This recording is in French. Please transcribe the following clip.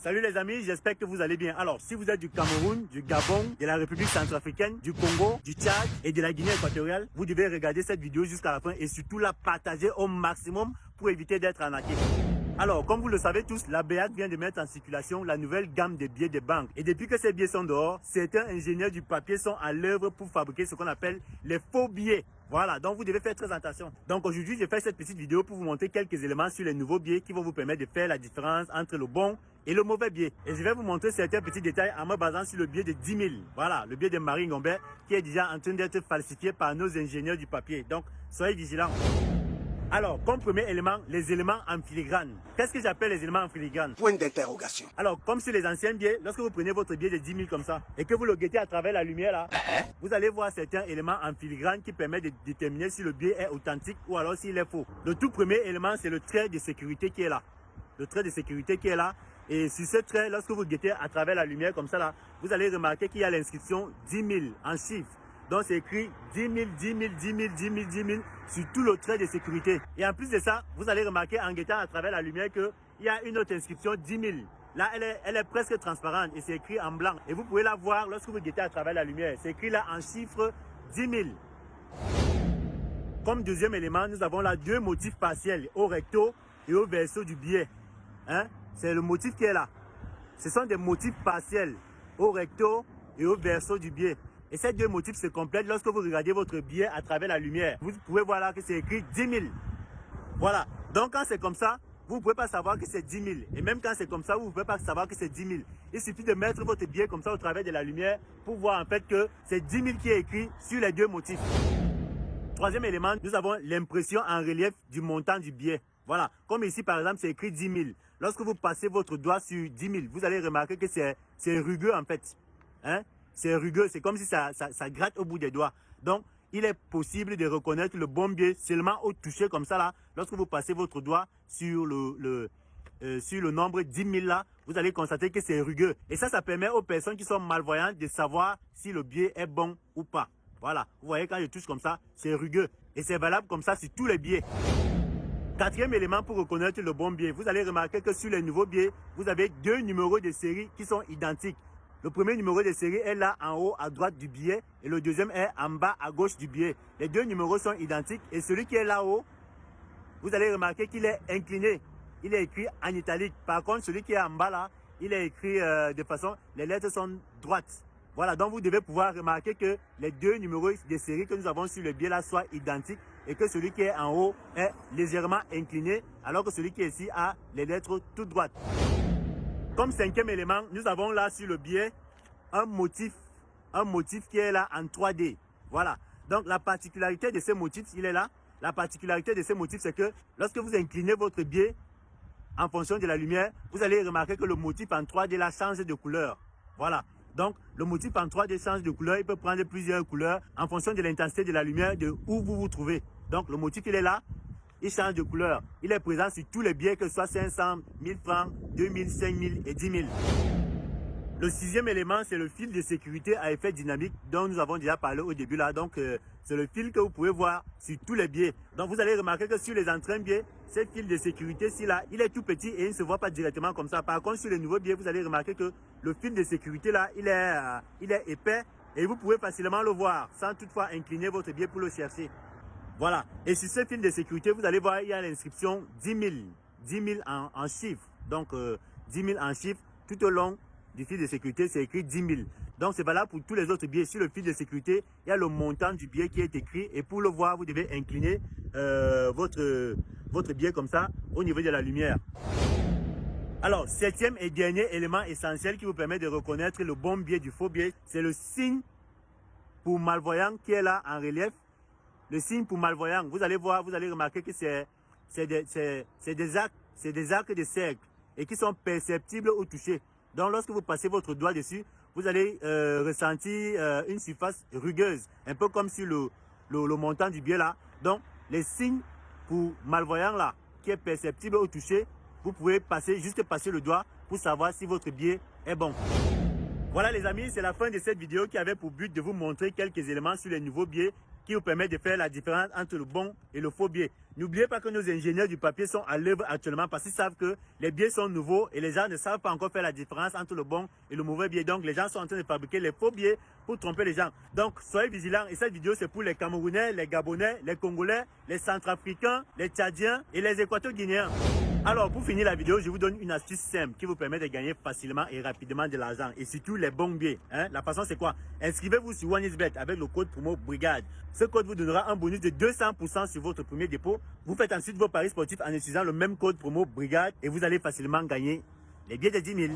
Salut les amis, j'espère que vous allez bien. Alors, si vous êtes du Cameroun, du Gabon, de la République centrafricaine, du Congo, du Tchad et de la Guinée équatoriale, vous devez regarder cette vidéo jusqu'à la fin et surtout la partager au maximum pour éviter d'être arnaqué. Alors, comme vous le savez tous, la BEAC vient de mettre en circulation la nouvelle gamme de billets de banque. Et depuis que ces billets sont dehors, certains ingénieurs du papier sont à l'œuvre pour fabriquer ce qu'on appelle les faux billets. Voilà, donc vous devez faire très attention. Donc aujourd'hui, j'ai fait cette petite vidéo pour vous montrer quelques éléments sur les nouveaux billets qui vont vous permettre de faire la différence entre le bon et le mauvais billet. Et je vais vous montrer certains petits détails en me basant sur le billet de 10 000. Voilà, le billet de Marie Ngombe qui est déjà en train d'être falsifié par nos ingénieurs du papier. Donc, soyez vigilants. Alors, comme premier élément, les éléments en filigrane. Qu'est-ce que j'appelle les éléments en filigrane? Point d'interrogation. Alors, comme sur les anciens billets, lorsque vous prenez votre billet de 10 000 comme ça, et que vous le guettez à travers la lumière là, vous allez voir certains éléments en filigrane qui permettent de déterminer si le billet est authentique ou alors s'il est faux. Le tout premier élément, c'est le trait de sécurité qui est là. Le trait de sécurité qui est là. Et sur ce trait, lorsque vous guettez à travers la lumière comme ça là, vous allez remarquer qu'il y a l'inscription 10 000 en chiffres. Donc c'est écrit 10 000, 10 000, 10 000, 10 000, 10 000 sur tout le trait de sécurité. Et en plus de ça, vous allez remarquer en guettant à travers la lumière qu'il y a une autre inscription 10 000. Là, elle est presque transparente et c'est écrit en blanc. Et vous pouvez la voir lorsque vous guettez à travers la lumière. C'est écrit là en chiffre 10 000. Comme deuxième élément, nous avons là deux motifs partiels, au recto et au verso du billet. Hein? C'est le motif qui est là. Ce sont des motifs partiels, au recto et au verso du billet. Et ces deux motifs se complètent lorsque vous regardez votre billet à travers la lumière. Vous pouvez voir là que c'est écrit 10 000. Voilà. Donc quand c'est comme ça, vous ne pouvez pas savoir que c'est 10 000. Et même quand c'est comme ça, vous ne pouvez pas savoir que c'est 10 000. Il suffit de mettre votre billet comme ça au travers de la lumière pour voir en fait que c'est 10 000 qui est écrit sur les deux motifs. Troisième élément, nous avons l'impression en relief du montant du billet. Voilà. Comme ici par exemple, c'est écrit 10 000. Lorsque vous passez votre doigt sur 10 000, vous allez remarquer que c'est rugueux en fait. Hein? C'est rugueux, c'est comme si ça gratte au bout des doigts. Donc, il est possible de reconnaître le bon billet seulement au toucher comme ça là. Lorsque vous passez votre doigt sur le nombre 10 000 là, vous allez constater que c'est rugueux. Et ça permet aux personnes qui sont malvoyantes de savoir si le billet est bon ou pas. Voilà, vous voyez quand je touche comme ça, c'est rugueux. Et c'est valable comme ça sur tous les billets. Quatrième élément pour reconnaître le bon billet, vous allez remarquer que sur les nouveaux billets, vous avez deux numéros de série qui sont identiques. Le premier numéro de série est là en haut à droite du billet et le deuxième est en bas à gauche du billet. Les deux numéros sont identiques et celui qui est là-haut, vous allez remarquer qu'il est incliné. Il est écrit en italique. Par contre, celui qui est en bas là, il est écrit de façon, les lettres sont droites. Voilà, donc vous devez pouvoir remarquer que les deux numéros de série que nous avons sur le billet là soient identiques et que celui qui est en haut est légèrement incliné alors que celui qui est ici a les lettres toutes droites. Comme cinquième élément, nous avons là sur le billet un motif qui est là en 3D. Voilà. Donc la particularité de ce motif, il est là. La particularité de ce motif, c'est que lorsque vous inclinez votre billet en fonction de la lumière, vous allez remarquer que le motif en 3D là change de couleur. Voilà. Donc le motif en 3D change de couleur. Il peut prendre plusieurs couleurs en fonction de l'intensité de la lumière de où vous vous trouvez. Donc le motif, il est là. Il change de couleur. Il est présent sur tous les billets, que ce soit 500, 1000 francs, 2000, 5000 et 10 000. Le sixième élément, c'est le fil de sécurité à effet dynamique dont nous avons déjà parlé au début là. Donc, c'est le fil que vous pouvez voir sur tous les billets. Donc, vous allez remarquer que sur les entraînes billets, ce fil de sécurité-ci là, il est tout petit et il ne se voit pas directement comme ça. Par contre, sur les nouveaux billets, vous allez remarquer que le fil de sécurité là, il est épais et vous pouvez facilement le voir sans toutefois incliner votre billet pour le chercher. Voilà. Et sur ce fil de sécurité, vous allez voir, il y a l'inscription 10 000. 10 000 en chiffres. Donc, 10 000 en chiffres. Tout au long du fil de sécurité, c'est écrit 10 000. Donc, c'est valable pour tous les autres billets. Sur le fil de sécurité, il y a le montant du billet qui est écrit. Et pour le voir, vous devez incliner votre billet comme ça au niveau de la lumière. Alors, septième et dernier élément essentiel qui vous permet de reconnaître le bon billet du faux billet, c'est le signe pour malvoyant qui est là en relief. Le signe pour malvoyant, vous allez voir, vous allez remarquer que c'est des arcs de cercle et qui sont perceptibles au toucher. Donc lorsque vous passez votre doigt dessus, vous allez ressentir une surface rugueuse, un peu comme sur le montant du billet là. Donc les signes pour malvoyant là, qui est perceptible au toucher, vous pouvez juste passer le doigt pour savoir si votre billet est bon. Voilà les amis, c'est la fin de cette vidéo qui avait pour but de vous montrer quelques éléments sur les nouveaux billets qui vous permet de faire la différence entre le bon et le faux billet. N'oubliez pas que nos ingénieurs du papier sont à l'œuvre actuellement parce qu'ils savent que les billets sont nouveaux et les gens ne savent pas encore faire la différence entre le bon et le mauvais billet. Donc les gens sont en train de fabriquer les faux billets pour tromper les gens. Donc soyez vigilants et cette vidéo c'est pour les Camerounais, les Gabonais, les Congolais, les Centrafricains, les Tchadiens et les Équato-Guinéens. Alors pour finir la vidéo, je vous donne une astuce simple qui vous permet de gagner facilement et rapidement de l'argent et surtout les bons billets. La façon c'est quoi? Inscrivez-vous sur OneXBet avec le code promo BRIGADE. Ce code vous donnera un bonus de 200% sur votre premier dépôt. Vous faites ensuite vos paris sportifs en utilisant le même code promo BRIGADE et vous allez facilement gagner les billets de 10 000.